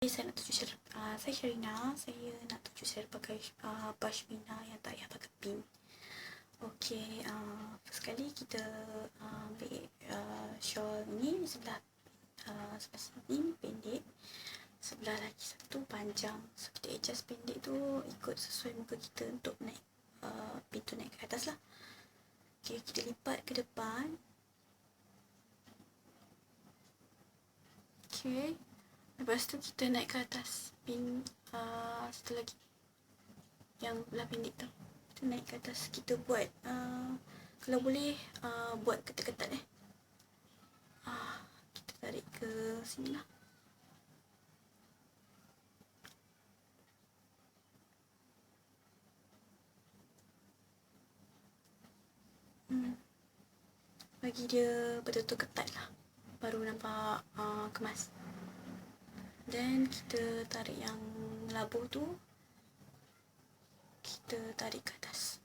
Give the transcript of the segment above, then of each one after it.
saya nak tunjuk cara, saya Sharina, saya nak tunjuk cara pakai pashmina yang tak payah pakai pin. Okey, first kali kita ambil shawl ni sebelah sini pendek, sebelah lagi satu panjang. So kita adjust pendek tu ikut sesuai muka kita untuk naik pintu naik ke atas lah. Okey, kita lipat ke depan. Okey, lepas tu kita naik ke atas pin satu lagi yang belah pendek tu. Kita naik ke atas, kita buat kalau boleh buat ketat-ketat kita tarik ke sini lah. Bagi dia betul-betul ketat lah, baru nampak kemas. Dan kita tarik yang labuh tu, kita tarik ke atas.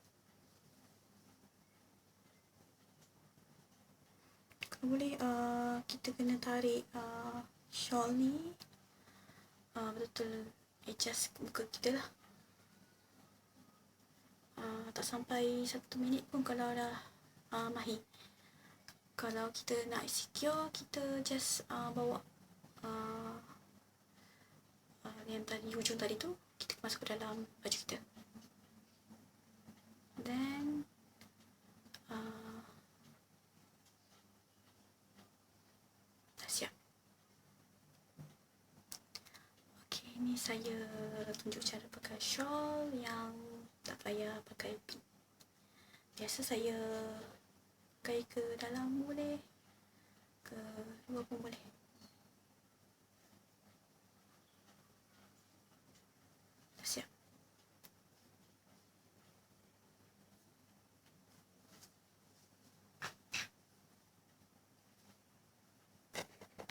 Kalau boleh kita kena tarik shawl ni betul-betul adjust muka kita lah. Tak sampai 1 minit pun kalau dah mahir. Kalau kita nak secure, kita just bawa yang tadi, hujung tadi tu, kita masuk ke dalam baju kita. Then dah siap. Okay, ni saya tunjuk cara pakai shawl yang tak payah pakai pin. Biasa saya pakai ke dalam boleh, ke luar pun boleh.